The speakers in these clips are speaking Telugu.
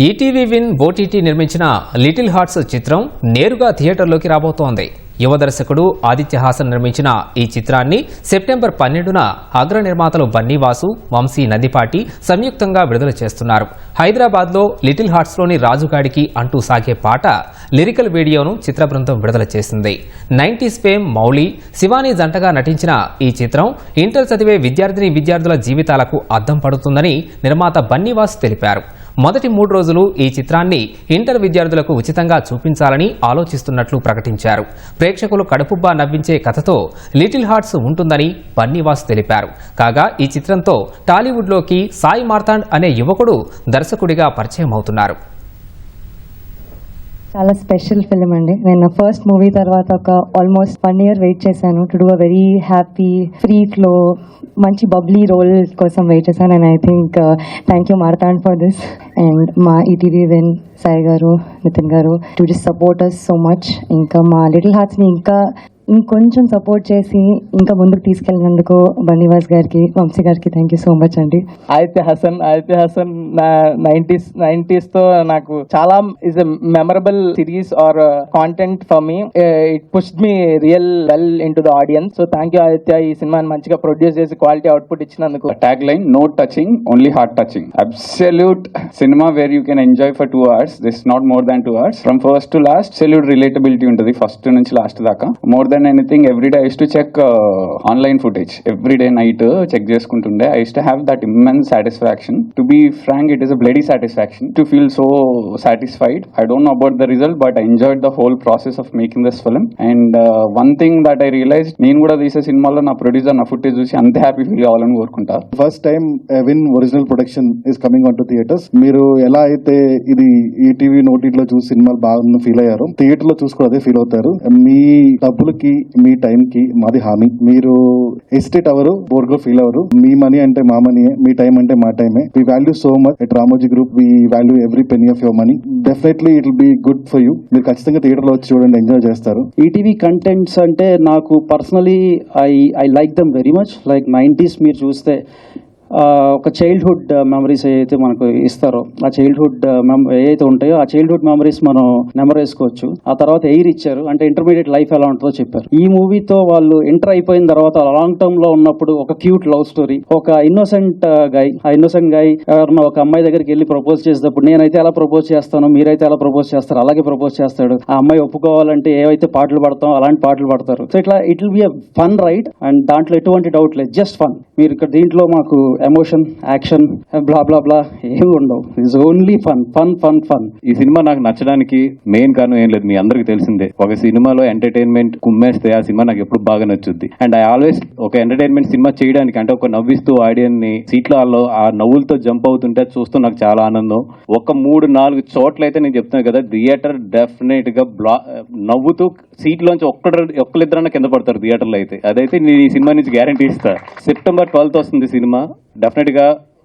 ఈటీవీ విన్ ఓటీటీ నిర్మించిన లిటిల్ హార్ట్స్ చిత్రం నేరుగా థియేటర్లోకి రాబోతోంది. యువ దర్శకుడు ఆదిత్య హాసన్ నిర్మించిన ఈ చిత్రాన్ని సెప్టెంబర్ 12న అగ్ర నిర్మాతలు బన్నీవాసు, వంశీ నదిపాటి సంయుక్తంగా విడుదల చేస్తున్నారు. హైదరాబాద్లో లిటిల్ హార్ట్స్లోని రాజుగాడికి అంటూ సాగే పాట లిరికల్ వీడియోను చిత్ర బృందం విడుదల చేసింది. 90s ఫేమ్ మౌలి, శివానీ జంటగా నటించిన ఈ చిత్రం ఇంటర్ చదివే విద్యార్థుల జీవితాలకు అద్దం పడుతుందని నిర్మాత బన్నీవాసు తెలిపారు. మొదటి 3 రోజులు ఈ చిత్రాన్ని ఇంటర్ విద్యార్థులకు ఉచితంగా చూపించాలని ఆలోచిస్తున్నట్లు ప్రకటించారు. ప్రేక్షకులు కడుపుబ్బా నవ్వించే కథతో లిటిల్ హార్ట్స్ ఉంటుందని బన్నీవాస్ తెలిపారు. కాగా ఈ చిత్రంతో టాలీవుడ్లోకి సాయి మార్తాండ్ అనే యువకుడు దర్శకుడిగా పరిచయం అవుతున్నారు. చాలా స్పెషల్ ఫిల్మ్ అండి. నేను ఫస్ట్ మూవీ తర్వాత ఒక ఆల్మోస్ట్ 1 year వెయిట్ చేశాను to do a very happy free flow మంచి బబ్లీ రోల్ కోసం వెయిట్ చేశాను. And I think thank you Marthand for this and మా ETV Win Sai garu, Nitin garu to just support us so much. ఇంకా మా లిటిల్ హార్ట్స్ని ఇంకొంచెం సపోర్ట్ చేసి ఇంకా ముందుకు తీసుకెళ్ళినందుకు బన్నీవాస్ గారికి, వంశీ గారికి థ్యాంక్ యూ సో మచ్ అండి. ఆదిత్య హాసన్ 90s తో నాకు చాలా is a memorable series or content for me. It pushed me real well in to the audience. So thank you Aditya, ఈ సినిమాని మంచిగా ప్రొడ్యూస్ చేసి క్వాలిటీ అవుట్పుట్ ఇచ్చినందుకు. Tag line no touching only heart touching. Absolute సినిమా where you can enjoy for 2 hours. This not more than 2 hours. From first to last absolute relatability ఉంటుంది ఫస్ట్ నుంచి లాస్ట్ దాకా. More than anything every day I used to check online footage every day night check చేసుకుంటుండే. I used to have that immense satisfaction. To be frank, it is a bloody satisfaction to feel so satisfied. I don't know about the result, but I enjoyed the whole process of making this film. And one thing that I realized, నేను కూడా తీసే సినిమాలో నా ప్రొడ్యూసర్ నా ఫుటేజ్ చూసి అంత హ్యాపీ ఫీల్ కావాలని కోరుకుంటా. First time win original production is coming on to theatres. మీరు ఎలా అయితే ఇది ఈటీవీ నోటీలో చూసి సినిమాలు బాగా ఫీల్ అయ్యారు, థియేటర్ లో చూసుకుని అదే ఫీల్ అవుతారు. మీ డబ్బులకి, మీ టైం కి మాది హామీ. మీరు ఎస్టేట్ అవరు, బోర్గో ఫీల్ అవరు. మీ మనీ అంటే మా మనీయే, మీ టైం అంటే మా టైమే. We value so much at Ramoji group. We value every penny of your money. Definitely it will be good for you. మీరు ఖచ్చితంగా థియేటర్ లో వచ్చి చూడండి, ఎంజాయ్ చేస్తారు. ఈటీవీ కంటెంట్స్ అంటే నాకు personally I like them very much. Like 90s మీరు చూస్తే ఒక చైల్డ్హుడ్ మెమరీస్ ఏదైతే మనకు ఇస్తారో, ఆ చైల్డ్హుడ్ ఏదైతే ఉంటాయో ఆ చైల్డ్హుడ్ మెమరీస్ మనం నెంబర్ వేసుకోవచ్చు. ఆ తర్వాత ఎయిర్ ఇచ్చారు, అంటే ఇంటర్మీడియట్ లైఫ్ ఎలా ఉంటుందో చెప్పారు. ఈ మూవీతో వాళ్ళు ఎంటర్ అయిపోయిన తర్వాత లాంగ్ టర్మ్ లో ఉన్నప్పుడు ఒక క్యూట్ లవ్ స్టోరీ, ఒక ఇన్నోసెంట్ గై ఎవరన్నా ఒక అమ్మాయి దగ్గరికి వెళ్ళి ప్రపోజ్ చేసేటప్పుడు నేనైతే ఎలా ప్రపోజ్ చేస్తాను, మీరైతే ఎలా ప్రపోజ్ చేస్తారు, అలాగే ప్రపోజ్ చేస్తాడు. ఆ అమ్మాయి ఒప్పుకోవాలంటే ఏవైతే పాటలు పడతాం అలాంటి పాటలు పడతారు. సో ఇట్లా it will be a fun ride and దాంట్లో ఎటువంటి డౌట్ లేదు, జస్ట్ ఫన్. మీరు ఇక్కడ దీంట్లో మాకు ఎమోషన్, యాక్షన్, బ్లా బ్లా బ్లా ఏమి ఉండవు. It's only fun fun fun fun. ఈ సినిమా నాకు నచ్చడానికి మెయిన్ కారణం ఏం లేదు, మీ అందరికి తెలిసిందే. ఒక సినిమాలో ఎంటర్టైన్మెంట్ కుమ్మేస్తే ఆ సినిమా నాకు ఎప్పుడు బాగా నచ్చుద్ది. అండ్ ఐ ఆల్వేస్ ఒక ఎంటర్టైన్మెంట్ సినిమా చేయడానికి, అంటే ఒక నవ్విస్తూ ఆడియన్స్ ని సీట్లలో ఆ నవ్వులతో జంప్ అవుతుంటే చూస్తూ నాకు చాలా ఆనందం. ఒక 3-4 చోట్ల అయితే నేను చెప్తున్నాను కదా, థియేటర్ డెఫినెట్ గా నవ్వుతూ సీట్లోంచి ఒక్కరిద్దరన్నా కింద పడతారు థియేటర్లో అయితే. అదైతే నేను ఈ సినిమా నుంచి గ్యారంటీ ఇస్తా. September 12th వస్తుంది సినిమా. డెఫినెట్ గా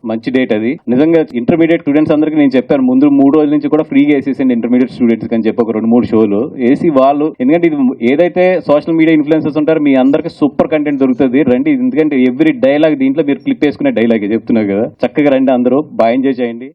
మంచి డేట్ అది. నిజంగా ఇంటర్మీడియట్ స్టూడెంట్స్ అందరికీ నేను చెప్పాను ముందు 3 రోజుల నుంచి కూడా ఫ్రీగా వేసేసింది ఇంటర్మీడియట్ స్టూడెంట్స్ అని చెప్పి ఒక 2-3 షోలు వేసి వాళ్ళు, ఎందుకంటే ఇది ఏదైతే సోషల్ మీడియా ఇన్ఫ్లుయెన్సర్స్ ఉంటారో మీ అందరికి సూపర్ కంటెంట్ దొరుకుతుంది. రండి, ఎందుకంటే ఎవ్రీ డైలాగ్ దీంట్లో మీరు క్లిప్ వేసుకునే డైలాగే చెప్తున్నారు కదా. చక్కగా రండి, అందరూ బాగా ఎంజాయ్ చేయండి.